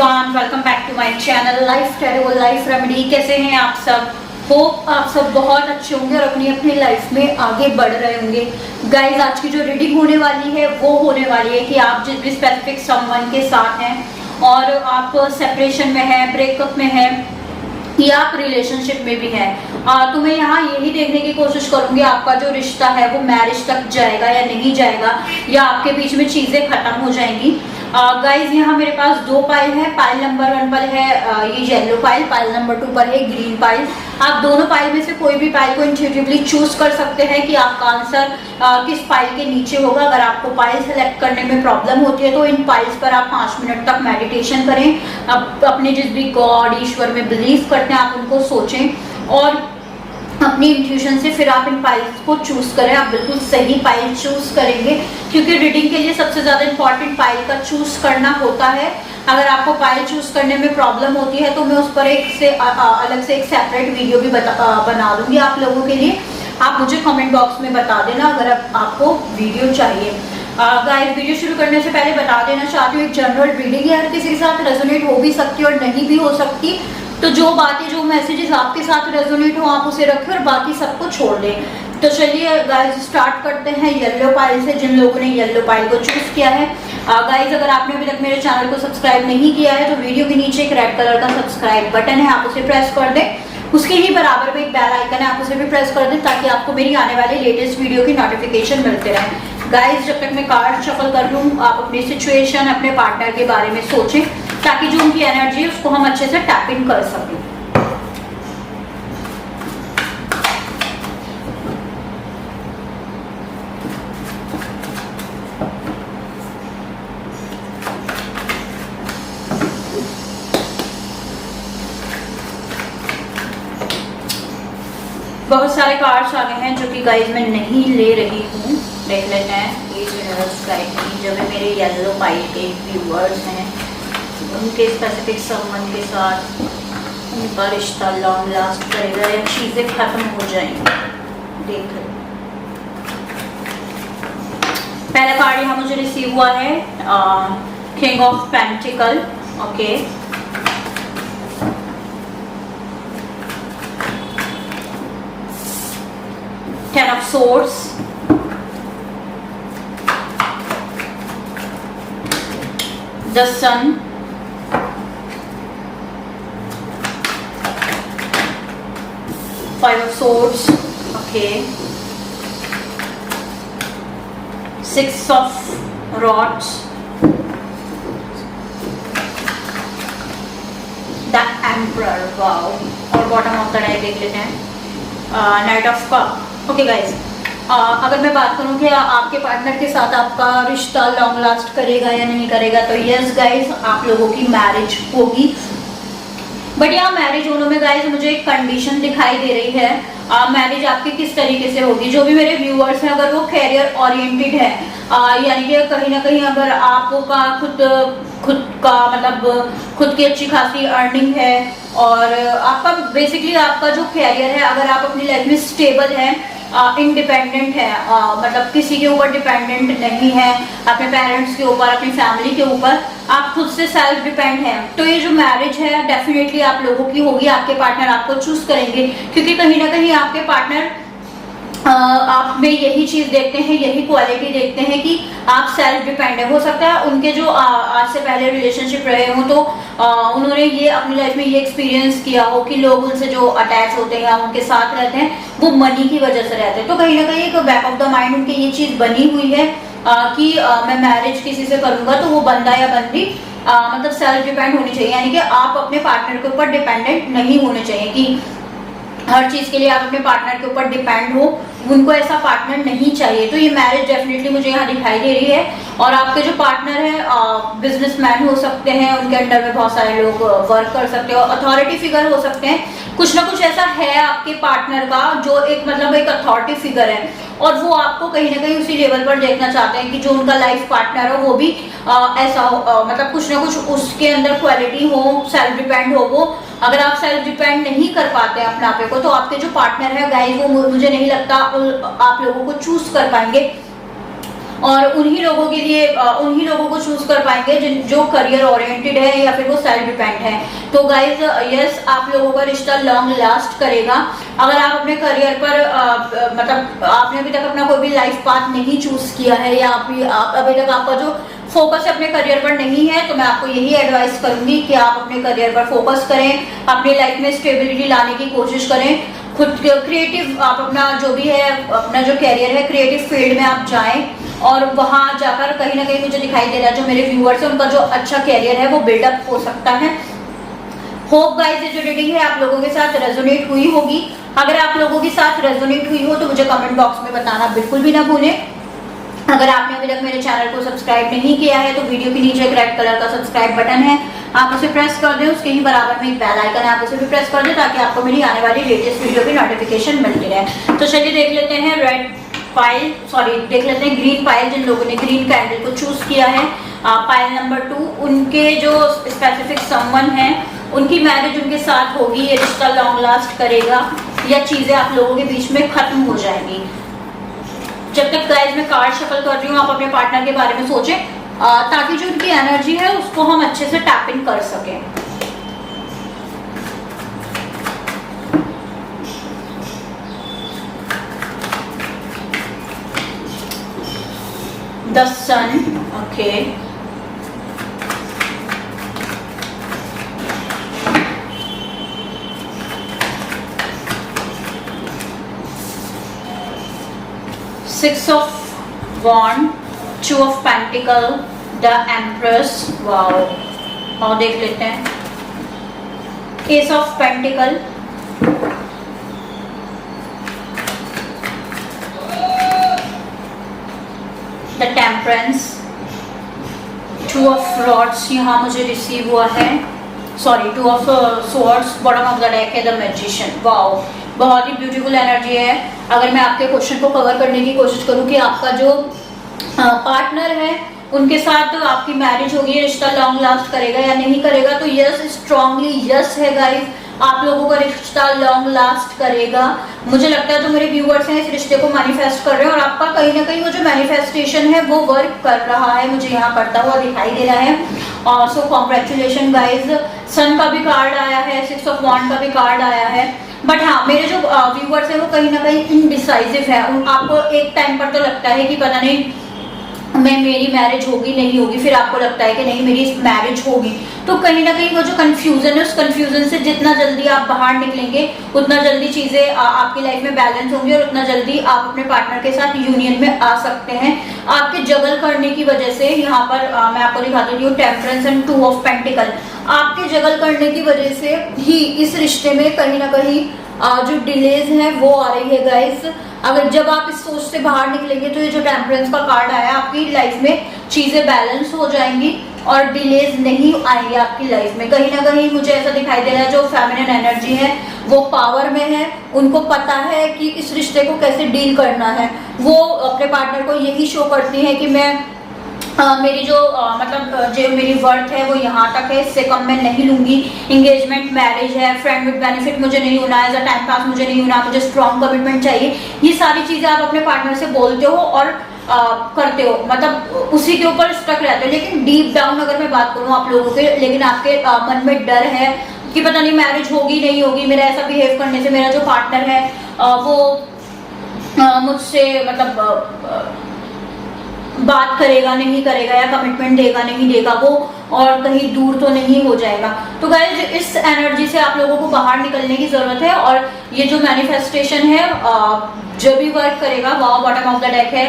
Everyone, welcome back to my channel life terrible life remedy. कैसे हैं आप सब? होप आप सब बहुत अच्छे होंगे और अपनी अपनी लाइफ में आगे बढ़ रहे होंगे। गाइज, आज की जो रीडिंग होने वाली है वो होने वाली है कि आप जिस भी स्पेसिफिक समवन के साथ हैं और आप सेपरेशन में हैं, ब्रेकअप में हैं या आप रिलेशनशिप में भी हैं, तो मैं यहाँ यही देखने की कोशिश करूंगी आपका जो रिश्ता है वो मैरिज तक जाएगा या नहीं जाएगा, या आपके बीच में चीजें खत्म हो जाएंगी। गाइज, यहाँ मेरे पास दो पाइल है। पाइल नंबर 1 पर है ये येलो पाइल, पाइल नंबर 2 पर है ग्रीन पाइल। आप दोनों पाइल में से कोई भी पाइल को इंट्यूटिवली चूज कर सकते हैं कि आपका आंसर किस पाइल के नीचे होगा। अगर आपको पाइल सेलेक्ट करने में प्रॉब्लम होती है तो इन पाइल्स पर आप 5 मिनट तक मेडिटेशन करें। अपने जिस भी गॉड ईश्वर में बिलीव करते हैं आप उनको सोचें और अपनी इंट्यूशन से फिर आप इन पाइल्स को चूज करें। आप बिल्कुल सही पाइल चूज करेंगे क्योंकि रीडिंग के लिए सबसे ज्यादा इंपॉर्टेंट पाइल का चूज करना होता है। अगर आपको पाइल चूज करने में प्रॉब्लम होती है तो मैं उस पर अलग से एक सेपरेट वीडियो भी बना दूंगी आप लोगों के लिए। आप मुझे कमेंट बॉक्स में बता देना अगर आपको वीडियो चाहिए। गाइस, वीडियो शुरू करने से पहले बता देना चाहती हूँ, एक जनरल रीडिंग है, हर किसी के साथ रेजोनेट हो भी सकती है और नहीं भी हो सकती। तो जो बातें, जो मैसेजेस आपके साथ रेजोनेट हो आप उसे रखें और बाकी सबको छोड़ दें। तो चलिए गाइस, स्टार्ट करते हैं येलो पाइल से, जिन लोगों ने येलो पाइल को चूज किया है। गाइस, अगर आपने अभी तक मेरे चैनल को सब्सक्राइब नहीं किया है तो वीडियो के नीचे एक रेड कलर का सब्सक्राइब बटन है, आप उसे प्रेस कर दें। उसके ही बराबर में एक बेल आइकन है, आप उसे भी प्रेस कर दें ताकि आपको मेरी आने वाली लेटेस्ट वीडियो की नोटिफिकेशन मिलते रहे। गाइस, जब तक मैं कार्ड शफल कर लूँ, आप अपनी सिचुएशन, अपने पार्टनर के बारे में सोचें ताकि जो उनकी एनर्जी है उसको हम अच्छे से टैप इन कर सकें। बहुत सारे कार्ड्स आ गए हैं जो कि गाइस मैं नहीं ले रही हूँ। देख लेते हैं ये यूनिवर्स गाइड जो है मेरे येलो पाइल के व्यूअर्स हैं, उनके स्पेसिफिक संबंध के साथ उनका रिश्ता लॉन्ग लास्ट करेगा या चीज़ें खत्म हो जाएंगी। देख पहला कार्ड यहाँ मुझे रिसीव हुआ है king of pentacle. Okay, Ten of Swords, the Sun, Five of Swords, okay, Six of Rods, the Emperor, wow, और बॉटम ऑफ द डेक देख लेते हैं, night of cup. Okay guys, अगर मैं बात करूं कि आपके पार्टनर के साथ आपका रिश्ता लॉन्ग लास्ट करेगा या नहीं करेगा, तो यस गाइज, आप लोगों की मैरिज होगी। बट यहाँ मैरिज होने में गाइज मुझे एक कंडीशन दिखाई दे रही है। मैरिज आपकी किस तरीके से होगी? जो भी मेरे व्यूअर्स हैं अगर वो कैरियर ओरिएंटेड है, यानी कि कहीं ना कहीं अगर आपका खुद का मतलब खुद की अच्छी खासी अर्निंग है और आपका बेसिकली आपका जो कैरियर है, अगर आप अपनी लाइफ में स्टेबल है, इंडिपेंडेंट है, मतलब किसी के ऊपर डिपेंडेंट नहीं है, अपने पेरेंट्स के ऊपर, अपनी फैमिली के ऊपर, आप खुद से सेल्फ डिपेंड है, तो ये जो मैरिज है डेफिनेटली आप लोगों की होगी। आपके पार्टनर आपको चूज करेंगे क्योंकि कहीं ना कहीं आपके पार्टनर आप में यही चीज देखते हैं, यही क्वालिटी देखते हैं कि आप सेल्फ डिपेंडेंट। हो सकता है उनके जो आज से पहले रिलेशनशिप रहे हो तो उन्होंने ये अपनी लाइफ में ये एक्सपीरियंस किया हो कि लोग उनसे जो अटैच होते हैं, उनके साथ रहते हैं, वो मनी की वजह से रहते हैं। तो कहीं ना कहीं एक बैक ऑफ द माइंड उनकी ये चीज बनी हुई है कि मैं मैरिज किसी से करूंगा तो वो बंदा या बंदी मतलब सेल्फ डिपेंड होनी चाहिए, यानी कि आप अपने पार्टनर के ऊपर डिपेंडेंट नहीं होने चाहिए कि हर चीज के लिए आप अपने पार्टनर के ऊपर डिपेंड हो। उनको ऐसा पार्टनर नहीं चाहिए। तो ये मैरिज डेफिनेटली मुझे यहाँ दिखाई दे रही है। और आपके जो पार्टनर है बिजनेसमैन हो सकते हैं, उनके अंडर में बहुत सारे लोग वर्क कर सकते हैं, अथॉरिटी फिगर हो सकते हैं। कुछ ना कुछ ऐसा है आपके पार्टनर का जो एक मतलब एक अथॉरिटी फिगर है और वो आपको कहीं ना कहीं उसी लेवल पर देखना चाहते हैं कि जो उनका लाइफ पार्टनर हो वो भी ऐसा हो, मतलब कुछ ना कुछ उसके अंदर क्वालिटी हो, सेल्फ डिपेंड हो वो। अगर आप सेल्फ डिपेंड नहीं कर पाते हैं अपने आप को, तो आपके जो पार्टनर है गाइस वो मुझे नहीं लगता आप लोगों को चूज कर पाएंगे। और उन्हीं लोगों के लिए उन्हीं लोगों को चूज कर पाएंगे जो करियर ओरिएंटेड है या फिर वो सेल्फ डिपेंड है। तो गाइज यस, आप लोगों का रिश्ता लॉन्ग लास्ट करेगा। अगर आप अपने करियर पर मतलब आपने अभी तक अपना कोई भी लाइफ पाथ नहीं चूज किया है या अभी तक आपका जो फोकस अपने करियर पर नहीं है, तो मैं आपको यही एडवाइस करूंगी कि आप अपने करियर पर फोकस करें, अपनी लाइफ में स्टेबिलिटी लाने की कोशिश करें, खुद क्रिएटिव आप अपना जो भी है अपना जो करियर है क्रिएटिव फील्ड में आप जाएं और वहां जाकर कहीं ना कहीं मुझे दिखाई दे रहा है जो मेरे व्यूअर्स हैं उनका जो अच्छा करियर है वो बिल्डअप हो सकता है। होप गाइस ये जो रीडिंग है आप लोगों के साथ रेजोनेट हुई होगी। अगर आप लोगों के साथ रेजोनेट हुई हो तो मुझे कमेंट बॉक्स में बताना बिल्कुल भी ना भूलें। अगर आपने अभी तक मेरे चैनल को सब्सक्राइब नहीं किया है तो वीडियो के नीचे एक रेड कलर का सब्सक्राइब बटन है, आप उसे प्रेस कर दें। उसके ही बराबर में एक बेल आइकन है, आप उसे भी प्रेस कर दें ताकि आपको मेरी आने वाली लेटेस्ट वीडियो की नोटिफिकेशन मिलती रहे। तो चलिए देख लेते हैं देख लेते हैं ग्रीन पाइल। जिन लोगों ने ग्रीन कैंडल को चूज किया है पाइल नंबर 2, उनके जो स्पेसिफिक समवन है उनकी मैरिज उनके साथ होगी, ये रिश्ता लॉन्ग लास्ट करेगा या चीजें आप लोगों के बीच में खत्म हो जाएंगी। जब तक गाइस मैं कार्ड शफल कर रही हूँ आप अपने पार्टनर के बारे में सोचें ताकि जो उनकी एनर्जी है उसको हम अच्छे से टैप इन कर सकें। The sun, okay, six of wand, 2 of pentacle, the empress, wow. और देख लेते हैं ace of pentacle, the temperance, 2 of rods यहाँ मुझे रिसीव हुआ है, sorry 2 of swords, bottom of the deck है द मैजिशियन। वाओ, बहुत ही ब्यूटीफुल एनर्जी है। अगर मैं आपके क्वेश्चन को कवर करने की कोशिश करूं कि आपका जो पार्टनर है उनके साथ तो आपकी मैरिज होगी, रिश्ता लॉन्ग लास्ट करेगा या नहीं करेगा, तो यस, स्ट्रांगली यस है गाइस, आप लोगों का रिश्ता लॉन्ग लास्ट करेगा। मुझे लगता है जो मेरे व्यूअर्स हैं इस रिश्ते को मैनिफेस्ट कर रहे हैं और आपका कहीं ना कहीं वो जो मैनिफेस्टेशन है वो वर्क कर रहा है, मुझे यहाँ करता हुआ दिखाई दे रहा है। और सो कॉन्ग्रेचुलेशन गाइज। सन का भी कार्ड आया है, 6 ऑफ वॉन्ड का भी कार्ड आया है, बट हाँ मेरे जो व्यूअर्स हैं वो कहीं ना कहीं इनडिसाइसिव है। आपको एक टाइम पर तो लगता है कि पता नहीं मेरी मैरिज होगी नहीं होगी, फिर आपको लगता है कि नहीं मेरी मैरिज होगी, तो कहीं ना कहीं वो जो कंफ्यूजन है उस कंफ्यूजन से जितना जल्दी आप बाहर निकलेंगे उतना जल्दी चीजें आपकी लाइफ में बैलेंस होंगी और उतना जल्दी आप अपने पार्टनर के साथ यूनियन में आ सकते हैं। आपके जगल करने की वजह से यहाँ पर मैं आपको दिखा देती हूँ टेम्परेंस एंड 2 ऑफ पेंटिकल, आपके जगल करने की वजह से ही इस रिश्ते में कहीं ना कहीं जो डिलेज है वो आ रही है गाइस। अगर जब आप इस सोच से बाहर निकलेंगे तो ये जो टेम्परेंस का कार्ड आया आपकी लाइफ में चीजें बैलेंस हो जाएंगी और डिलेज नहीं आएंगे आपकी लाइफ में। कहीं ना कहीं मुझे ऐसा दिखाई दे रहा है जो फेमिनिन एनर्जी है वो पावर में है, उनको पता है कि इस रिश्ते को कैसे डील करना है। वो अपने पार्टनर को यही शो करती है कि मैं मेरी जो मतलब जो मेरी वर्थ है वो यहाँ तक है, इससे कम मैं नहीं लूंगी। इंगेजमेंट, मैरिज है, फ्रेंड विद बेनिफिट मुझे नहीं होना, एज अ टाइम पास मुझे नहीं होना, मुझे स्ट्रॉन्ग कमिटमेंट चाहिए। ये सारी चीजें आप अपने पार्टनर से बोलते हो और करते हो, मतलब उसी के ऊपर स्टक रहते हो। लेकिन डीप डाउन अगर मैं बात करूँ आप लोगों के, लेकिन आपके मन में डर है कि पता नहीं मैरिज होगी नहीं होगी, मेरा ऐसा बिहेव करने से मेरा जो पार्टनर है वो मुझसे मतलब बात करेगा नहीं करेगा या कमिटमेंट देगा नहीं देगा वो, और कहीं दूर तो नहीं हो जाएगा। तो गाइस इस एनर्जी से आप लोगों को बाहर निकलने की जरूरत है और ये जो मैनिफेस्टेशन है जो भी वर्क करेगा। Wow, bottom of the deck है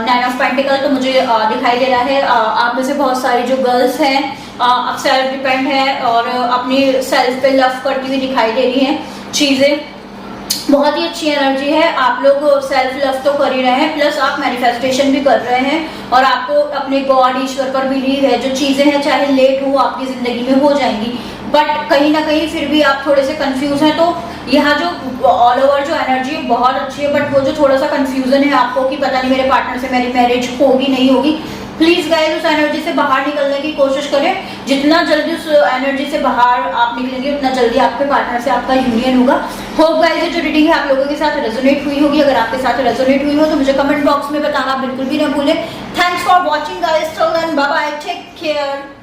9 ऑफ पेंटिकल, तो मुझे दिखाई दे रहा है आप में से बहुत सारी जो गर्ल्स हैं अब सेल्फ डिपेंड है और अपनी सेल्फ पे लव करती हुई दिखाई दे रही हैं चीजें। बहुत ही अच्छी एनर्जी है, आप लोग सेल्फ लव तो कर ही रहे हैं, प्लस आप मैनिफेस्टेशन भी कर रहे हैं और आपको अपने गॉड ईश्वर पर बिलीव है। जो चीजें हैं चाहे लेट हो आपकी जिंदगी में हो जाएंगी, बट कहीं ना कहीं फिर भी आप थोड़े से कंफ्यूज हैं। तो यहाँ जो ऑल ओवर जो एनर्जी है बहुत अच्छी है, बट वो जो थोड़ा सा कंफ्यूजन है आपको कि पता नहीं मेरे पार्टनर से मेरी मैरिज होगी नहीं होगी, प्लीज गाइस उस एनर्जी से बाहर निकलने की कोशिश करें। जितना जल्दी उस एनर्जी से बाहर आप निकलेंगे उतना जल्दी आपके पार्टनर से आपका यूनियन होगा। होप गाइस ये जो रीडिंग है आप लोगों के साथ रेजोनेट हुई होगी। अगर आपके साथ रेजोनेट हुई हो तो मुझे कमेंट बॉक्स में बताना बिल्कुल भी ना भूलें। Thanks for watching guys, till then bye bye, take care.